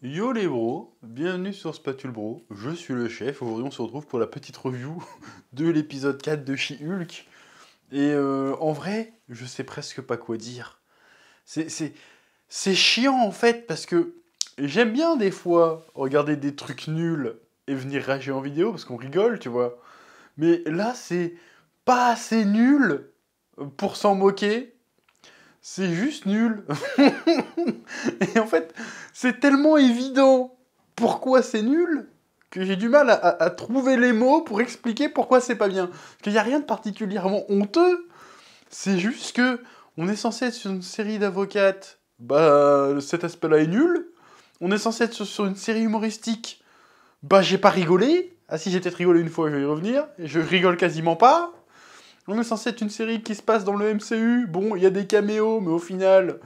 Yo les bros, bienvenue sur Spatule Bro, je suis le chef, aujourd'hui on se retrouve pour la petite review de l'épisode 4 de She-Hulk. Et en vrai, je sais presque pas quoi dire. C'est c'est- c'est chiant en fait, parce que j'aime bien des fois regarder des trucs nuls et venir rager en vidéo, parce qu'on rigole, tu vois. Mais là, c'est pas assez nul pour s'en moquer, c'est juste nul. Et en fait, c'est tellement évident pourquoi c'est nul que j'ai du mal à trouver les mots pour expliquer pourquoi c'est pas bien. Parce qu'il n'y a rien de particulièrement honteux, c'est juste que on est censé être sur une série d'avocates, bah cet aspect-là est nul. On est censé être sur une série humoristique, bah j'ai pas rigolé. Ah si, j'ai peut-être rigolé une fois, je vais y revenir. Et je rigole quasiment pas. On est censé être une série qui se passe dans le MCU, bon, il y a des caméos, mais au final,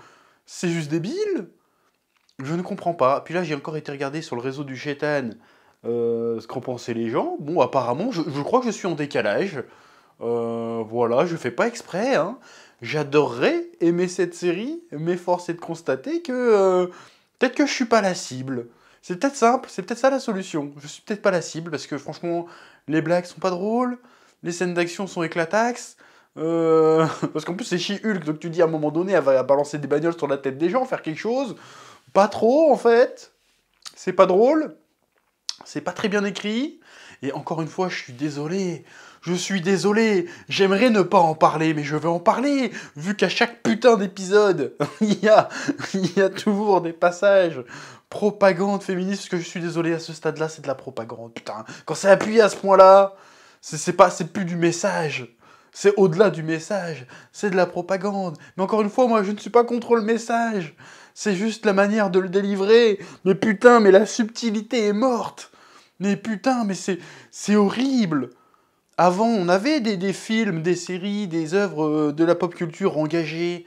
c'est juste débile. Je ne comprends pas. Puis là, j'ai encore été regarder sur le réseau du Chétan ce qu'en pensaient les gens. Bon, apparemment, je crois que je suis en décalage. Voilà, je fais pas exprès. Hein. J'adorerais aimer cette série, mais force est de constater que peut-être que je suis pas la cible. C'est peut-être simple, c'est peut-être ça la solution. Je suis peut-être pas la cible parce que franchement, les blagues sont pas drôles, les scènes d'action sont éclataxes. Parce qu'en plus c'est She-Hulk, donc tu dis à un moment donné, elle va balancer des bagnoles sur la tête des gens, faire quelque chose. Pas trop, en fait. C'est pas drôle. C'est pas très bien écrit. Et encore une fois, je suis désolé. Je suis désolé. J'aimerais ne pas en parler, mais je vais en parler. Vu qu'à chaque putain d'épisode, il y a toujours des passages propagande féministe. Parce que je suis désolé, à ce stade-là, c'est de la propagande. Putain, quand c'est appuyé à ce point-là, c'est plus du message. C'est au-delà du message. C'est de la propagande. Mais encore une fois, moi, je ne suis pas contre le message. C'est juste la manière de le délivrer. Mais putain, mais la subtilité est morte. Mais putain, mais c'est horrible. Avant, on avait des films, des séries, des œuvres de la pop culture engagées,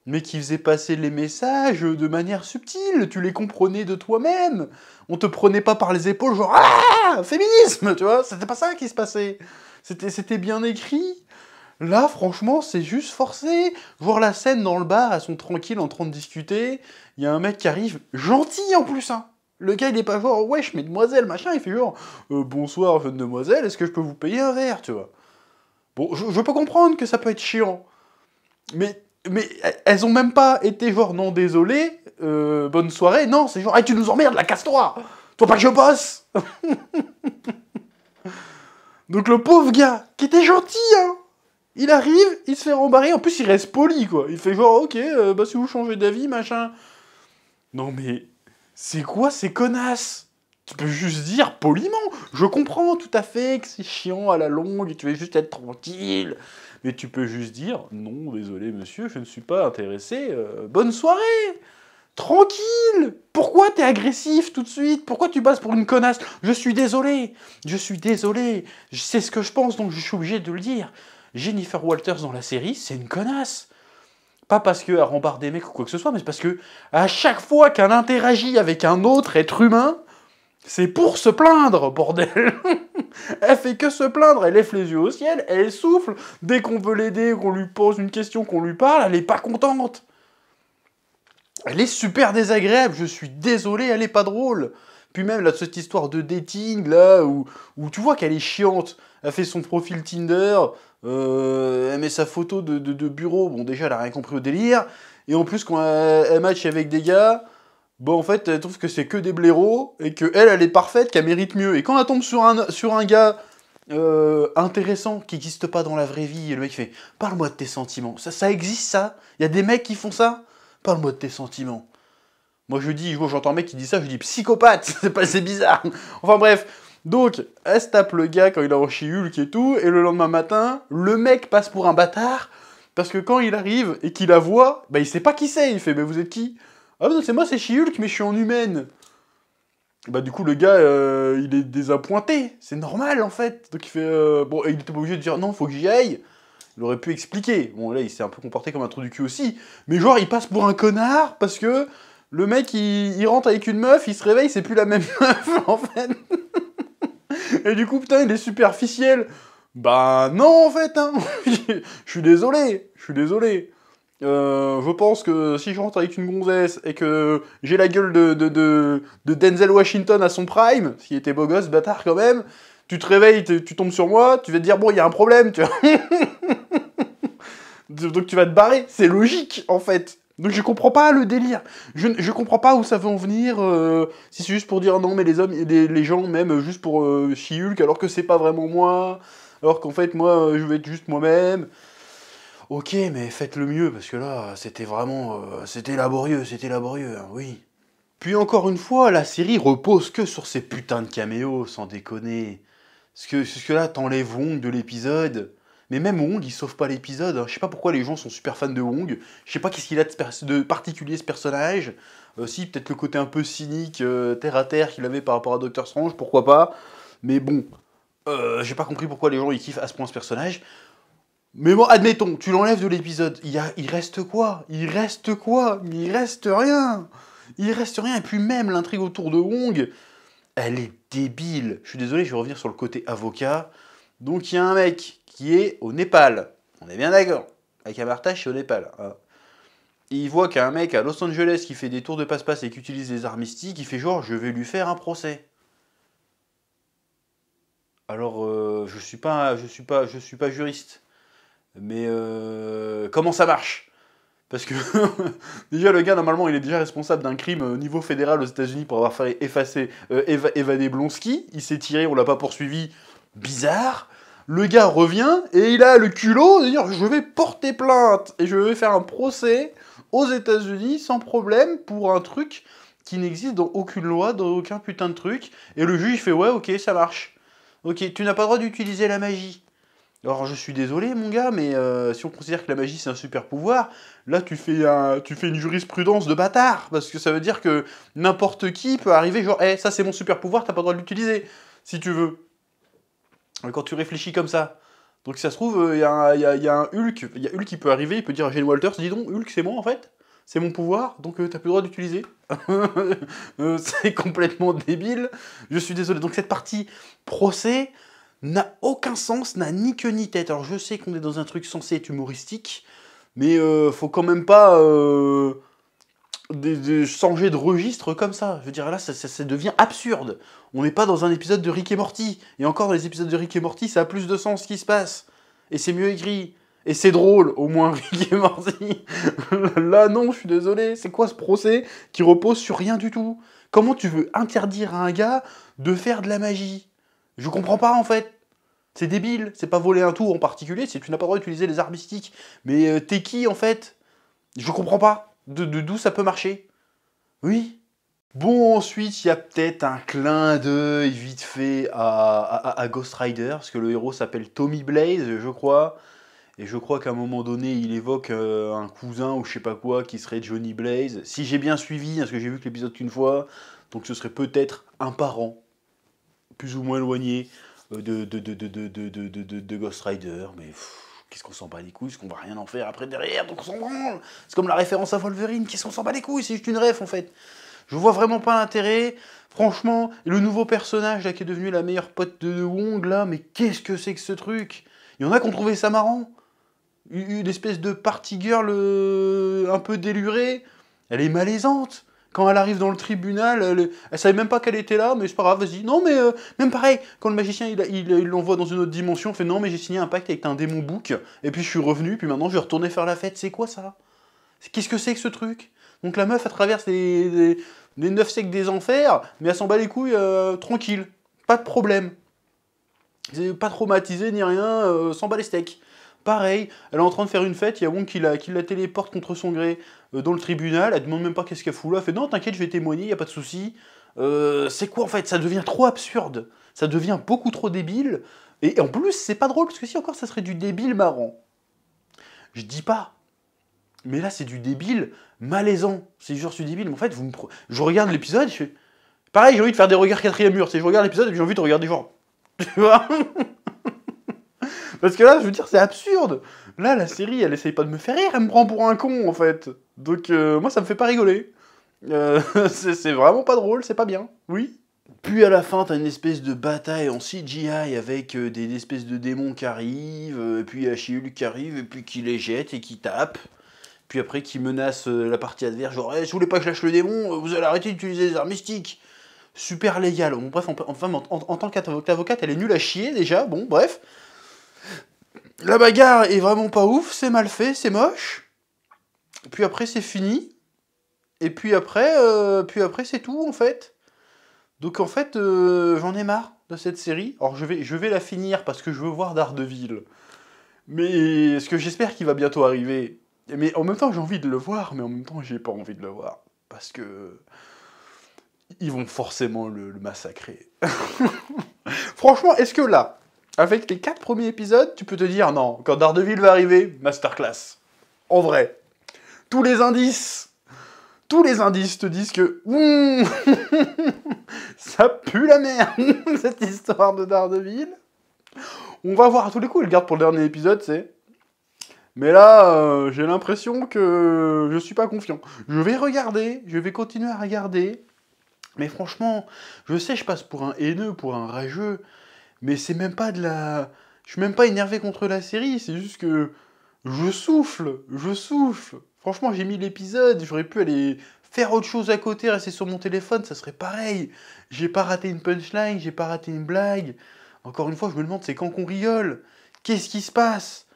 mais qui faisaient passer les messages de manière subtile. Tu les comprenais de toi-même. On te prenait pas par les épaules, genre ah, féminisme, tu vois. C'était pas ça qui se passait. C'était bien écrit. Là, franchement, c'est juste forcé. Voir la scène dans le bar, elles sont tranquilles en train de discuter. Il y a un mec qui arrive, gentil en plus, hein. Le gars, il est pas genre, wesh, mesdemoiselles, machin. Il fait genre, bonsoir, jeune demoiselle, est-ce que je peux vous payer un verre, tu vois. Bon, je peux comprendre que ça peut être chiant. Mais elles ont même pas été genre, non, désolé, bonne soirée. Non, c'est genre, hey, tu nous emmerdes, la casse-toi. Faut pas que je bosse. Donc le pauvre gars, qui était gentil, hein. Il arrive, il se fait rembarrer, en plus il reste poli, quoi. Il fait genre, ok, bah si vous changez d'avis, machin. Non mais, c'est quoi ces connasses? Tu peux juste dire poliment. Je comprends tout à fait que c'est chiant à la longue et tu veux juste être tranquille. Mais tu peux juste dire, non, désolé monsieur, je ne suis pas intéressé, bonne soirée. Tranquille. Pourquoi t'es agressif tout de suite? Pourquoi tu passes pour une connasse? Je suis désolé. Je suis désolé. C'est ce que je pense, donc je suis obligé de le dire. Jennifer Walters dans la série, c'est une connasse. Pas parce qu'elle rembarre des mecs ou quoi que ce soit, mais parce que à chaque fois qu'elle interagit avec un autre être humain, c'est pour se plaindre, bordel. Elle fait que se plaindre, elle lève les yeux au ciel, elle souffle. Dès qu'on veut l'aider, qu'on lui pose une question, qu'on lui parle, elle est pas contente. Elle est super désagréable, je suis désolé, elle est pas drôle. Puis même là, cette histoire de dating, là, où tu vois qu'elle est chiante. Elle fait son profil Tinder, elle met sa photo de bureau, bon déjà elle a rien compris au délire. Et en plus quand elle match avec des gars, bon en fait elle trouve que c'est que des blaireaux, et que elle est parfaite, qu'elle mérite mieux. Et quand elle tombe sur un gars intéressant, qui n'existe pas dans la vraie vie, et le mec fait « Parle-moi de tes sentiments ». Ça existe ça? Il y a des mecs qui font ça? Parle-moi de tes sentiments. Moi je dis, j'entends un mec qui dit ça, je dis psychopathe, c'est bizarre. Enfin bref, donc elle se tape le gars quand il a en She-Hulk et tout, et le lendemain matin, le mec passe pour un bâtard, parce que quand il arrive et qu'il la voit, bah il sait pas qui c'est, il fait mais vous êtes qui? Ah non c'est moi c'est She-Hulk mais je suis en humaine. Bah du coup le gars il est désappointé, c'est normal en fait. Donc il fait bon et il était pas obligé de dire non faut que j'y aille. Il aurait pu expliquer. Bon, là, il s'est un peu comporté comme un trou du cul aussi. Mais genre, il passe pour un connard parce que le mec, il rentre avec une meuf, il se réveille, c'est plus la même meuf, en fait. Et du coup, putain, il est superficiel. Bah non, en fait, hein. Je suis désolé, je suis désolé. Je pense que si je rentre avec une gonzesse et que j'ai la gueule de Denzel Washington à son prime, qui était beau gosse, bâtard quand même, tu te réveilles, tu tombes sur moi, tu vas te dire bon, il y a un problème, tu vois. Donc tu vas te barrer, c'est logique en fait. Donc je comprends pas le délire. Je comprends pas où ça veut en venir. Si c'est juste pour dire non, mais les hommes, les gens même juste pour She-Hulk, alors que c'est pas vraiment moi. Alors qu'en fait moi je vais être juste moi-même. Ok, mais faites le mieux parce que là c'était vraiment, c'était laborieux, hein, oui. Puis encore une fois, la série repose que sur ces putains de caméos, sans déconner. Parce que là, t'enlèves Wong de l'épisode. Mais même Wong, il sauve pas l'épisode. Hein. Je sais pas pourquoi les gens sont super fans de Wong. Je sais pas qu'est-ce qu'il a de particulier ce personnage. Si, peut-être le côté un peu cynique, terre à terre qu'il avait par rapport à Doctor Strange, pourquoi pas. Mais bon, j'ai pas compris pourquoi les gens ils kiffent à ce point ce personnage. Mais bon, admettons, tu l'enlèves de l'épisode. Il reste quoi? Il reste quoi? Il reste rien. Il reste rien. Et puis même l'intrigue autour de Wong, elle est débile. Je suis désolé, je vais revenir sur le côté avocat. Donc il y a un mec qui est au Népal. On est bien d'accord. Avec un martage, c'est au Népal. Hein. Il voit qu'il y a un mec à Los Angeles qui fait des tours de passe-passe et qui utilise des armes mystiques. Il fait genre, je vais lui faire un procès. Alors, je suis pas juriste. Mais comment ça marche? Parce que déjà le gars normalement il est déjà responsable d'un crime au niveau fédéral aux États-Unis pour avoir fait évader Blonsky. Il s'est tiré, on l'a pas poursuivi. Bizarre. Le gars revient et il a le culot de dire je vais porter plainte et je vais faire un procès aux États-Unis sans problème pour un truc qui n'existe dans aucune loi, dans aucun putain de truc. Et le juge il fait ouais ok ça marche. Ok tu n'as pas le droit d'utiliser la magie. Alors je suis désolé mon gars, mais si on considère que la magie c'est un super pouvoir, là tu fais une jurisprudence de bâtard, parce que ça veut dire que n'importe qui peut arriver genre, hey, ça c'est mon super pouvoir, t'as pas le droit de l'utiliser, si tu veux. Quand tu réfléchis comme ça. Donc si ça se trouve, il y a un Hulk, il y a Hulk qui peut arriver, il peut dire à Jane Walters, dis donc, Hulk c'est moi en fait, c'est mon pouvoir, donc t'as plus le droit d'utiliser. C'est complètement débile, je suis désolé. Donc cette partie procès n'a aucun sens, n'a ni queue ni tête. Alors je sais qu'on est dans un truc censé être humoristique, mais faut quand même pas changer de registre comme ça. Je veux dire, là, ça devient absurde. On n'est pas dans un épisode de Rick et Morty. Et encore, dans les épisodes de Rick et Morty, ça a plus de sens ce qui se passe. Et c'est mieux écrit. Et c'est drôle, au moins, Rick et Morty. Là, non, je suis désolé. C'est quoi ce procès qui repose sur rien du tout? Comment tu veux interdire à un gars de faire de la magie? Je comprends pas, en fait. C'est débile. C'est pas voler un tour en particulier, c'est tu n'as pas le droit d'utiliser les arts mystiques. Mais t'es qui, en fait? Je comprends pas. D'où ça peut marcher? Oui. Bon, ensuite, il y a peut-être un clin d'œil vite fait à Ghost Rider, parce que le héros s'appelle Tommy Blaze, je crois. Et je crois qu'à un moment donné, il évoque un cousin ou je sais pas quoi qui serait Johnny Blaze. Si j'ai bien suivi, parce que j'ai vu que l'épisode qu'une fois, donc ce serait peut-être un parent, plus ou moins éloigné de Ghost Rider, mais qu'est-ce qu'on s'en bat les couilles, est-ce qu'on va rien en faire après derrière, donc on s'en branle. C'est comme la référence à Wolverine, qu'est-ce qu'on s'en bat les couilles, c'est juste une ref en fait. Je vois vraiment pas l'intérêt, franchement, et le nouveau personnage là qui est devenu la meilleure pote de Wong là, mais qu'est-ce que c'est que ce truc? Il y en a qui ont trouvé ça marrant. Une espèce de party girl un peu délurée, elle est malaisante. Quand elle arrive dans le tribunal, elle savait même pas qu'elle était là, mais c'est pas grave, vas-y. Non, mais même pareil, quand le magicien il l'envoie dans une autre dimension, il fait non, mais j'ai signé un pacte avec un démon bouc, et puis je suis revenu, puis maintenant je vais retourner faire la fête. C'est quoi ça? Qu'est-ce que c'est que ce truc? Donc la meuf, elle traverse les 9 siècles des enfers, mais elle s'en bat les couilles tranquille, pas de problème. Pas traumatisée ni rien, s'en bat les steaks. Pareil, elle est en train de faire une fête, il y a Wong qui la téléporte contre son gré dans le tribunal, elle demande même pas qu'est-ce qu'elle fout là, elle fait non t'inquiète je vais témoigner, y a pas de souci. C'est quoi en fait? Ça devient trop absurde, ça devient beaucoup trop débile, et en plus c'est pas drôle, parce que si encore ça serait du débile marrant. Je dis pas, mais là c'est du débile malaisant, c'est genre du débile, mais en fait je regarde l'épisode, je fais... Pareil j'ai envie de faire des regards quatrième mur, je regarde l'épisode et j'ai envie de regarder genre... Tu vois? Parce que là, je veux dire, c'est absurde. Là, la série, elle essaye pas de me faire rire, elle me prend pour un con, en fait. Donc, moi, ça me fait pas rigoler. C'est vraiment pas drôle, c'est pas bien. Oui. Puis à la fin, t'as une espèce de bataille en CGI avec des espèces de démons qui arrivent, et puis She-Hulk qui arrive, et puis qui les jette et qui tape. Puis après, qui menace la partie adverse, genre, je voulais pas que je lâche le démon, vous allez arrêter d'utiliser des armes mystiques. Super légal. Bon, bref, en tant qu'avocate, elle est nulle à chier, déjà. Bon, bref. La bagarre est vraiment pas ouf, c'est mal fait, c'est moche. Puis après, c'est fini. Et puis après c'est tout, en fait. Donc, en fait, j'en ai marre de cette série. Alors, je vais la finir parce que je veux voir Daredevil. Mais ce que j'espère qu'il va bientôt arriver. Mais en même temps, j'ai envie de le voir, mais en même temps, j'ai pas envie de le voir. Parce que... ils vont forcément le massacrer. Franchement, est-ce que là, avec les 4 premiers épisodes, tu peux te dire, non, quand Daredevil va arriver, masterclass. En vrai. Tous les indices te disent que... ça pue la merde, cette histoire de Daredevil. On va voir à tous les coups, il le garde pour le dernier épisode, c'est... Mais là, j'ai l'impression que je suis pas confiant. Je vais continuer à regarder. Mais franchement, je sais, je passe pour un haineux, pour un rageux, mais c'est même pas de la... Je suis même pas énervé contre la série, c'est juste que je souffle. Franchement, j'ai mis l'épisode, j'aurais pu aller faire autre chose à côté, rester sur mon téléphone, ça serait pareil. J'ai pas raté une punchline, j'ai pas raté une blague. Encore une fois, je me demande, c'est quand qu'on rigole? Qu'est-ce qui se passe?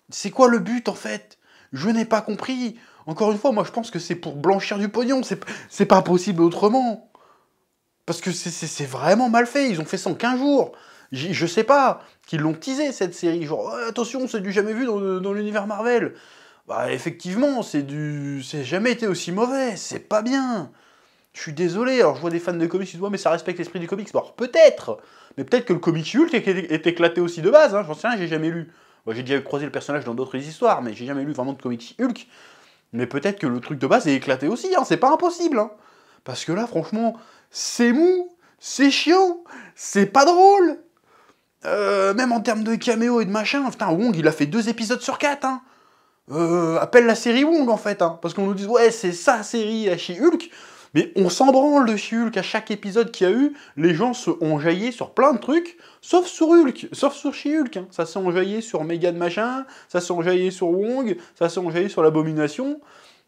C'est quoi le but, en fait? Je n'ai pas compris. Encore une fois, moi, je pense que c'est pour blanchir du pognon, c'est pas possible autrement. Parce que c'est vraiment mal fait, ils ont fait ça en 15 jours. Je sais pas, qu'ils l'ont teasé cette série, genre attention, c'est du jamais vu dans l'univers Marvel. Bah effectivement, c'est jamais été aussi mauvais, c'est pas bien. Je suis désolé, alors je vois des fans de comics qui disent ouais mais ça respecte l'esprit du comics. Bon, alors peut-être, mais peut-être que le comic Hulk est éclaté aussi de base, hein, j'en sais rien, j'ai jamais lu. Bon, j'ai déjà croisé le personnage dans d'autres histoires, mais j'ai jamais lu vraiment de comics Hulk. Mais peut-être que le truc de base est éclaté aussi, hein, c'est pas impossible. Hein. Parce que là, franchement, c'est mou, c'est chiant, c'est pas drôle. Même en termes de caméo et de machin, putain, Wong, il a fait 2 épisodes sur 4, hein. Appelle la série Wong, en fait, hein. Parce qu'on nous dit, ouais, c'est sa série à She-Hulk. Mais on s'en branle de She-Hulk. À chaque épisode qu'il y a eu, les gens se ont jaillé sur plein de trucs, sauf sur Hulk, sauf sur She-Hulk. Hein. Ça s'est enjaillé sur Megan machin, ça s'est enjaillé sur Wong, ça s'est enjaillé sur l'Abomination.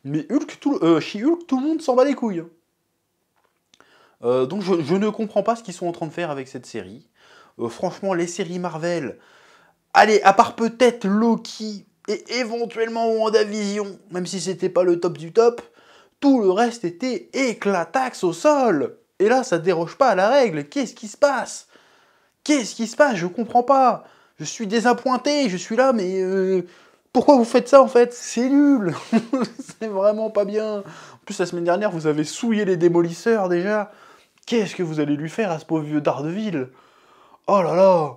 Mais She-Hulk, tout le monde s'en bat les couilles. Donc je ne comprends pas ce qu'ils sont en train de faire avec cette série. Franchement, les séries Marvel, allez, à part peut-être Loki et éventuellement WandaVision, même si c'était pas le top du top, tout le reste était éclataxe au sol. Et là, ça déroge pas à la règle. Qu'est-ce qui se passe? Je comprends pas. Je suis désappointé, je suis là, mais pourquoi vous faites ça en fait? C'est nul. C'est vraiment pas bien. En plus, la semaine dernière, vous avez souillé les démolisseurs déjà. Qu'est-ce que vous allez lui faire à ce pauvre vieux Daredevil? Oh là là.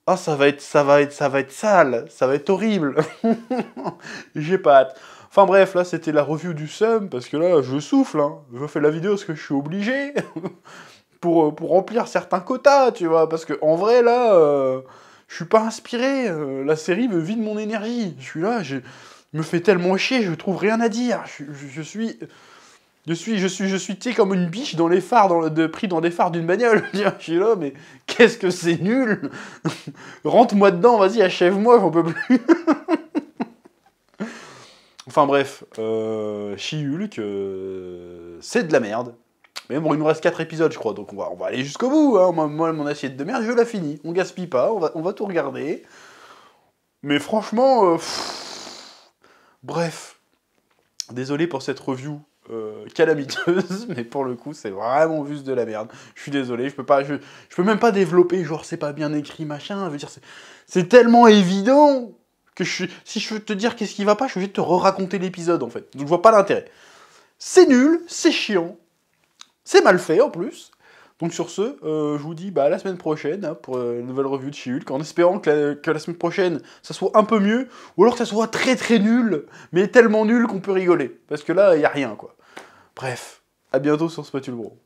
Ah, ça va être sale, ça va être horrible. J'ai pas hâte. Enfin bref, là, c'était la review du Sum, parce que là, je souffle, hein. Je fais la vidéo parce que je suis obligé, pour remplir certains quotas, tu vois, parce que en vrai, là, je suis pas inspiré, la série me vide mon énergie. Je suis là, je me fais tellement chier, je trouve rien à dire. Je suis, tu sais, comme une biche dans les phares, pris dans des phares d'une bagnole. Je suis là, mais qu'est-ce que c'est nul. Rentre-moi dedans, vas-y, achève-moi, j'en peux plus. Enfin bref, She-Hulk, c'est de la merde. Mais bon, il nous reste 4 épisodes, je crois, donc on va aller jusqu'au bout. Hein. Moi, mon assiette de merde, je la finis. On gaspille pas, on va tout regarder. Mais franchement, bref. Désolé pour cette review calamiteuse, mais pour le coup, c'est vraiment juste de la merde. Je suis désolé, je peux même pas développer, genre c'est pas bien écrit, machin. Je veux dire, c'est tellement évident que si je veux te dire qu'est-ce qui va pas, je suis obligé de te re-raconter l'épisode en fait. Donc je vois pas l'intérêt. C'est nul, c'est chiant, c'est mal fait en plus. Donc sur ce, je vous dis à la semaine prochaine hein, pour une nouvelle review de She-Hulk, en espérant que la semaine prochaine, ça soit un peu mieux, ou alors que ça soit très très nul, mais tellement nul qu'on peut rigoler. Parce que là, il n'y a rien, quoi. Bref, à bientôt sur Spatule Bro.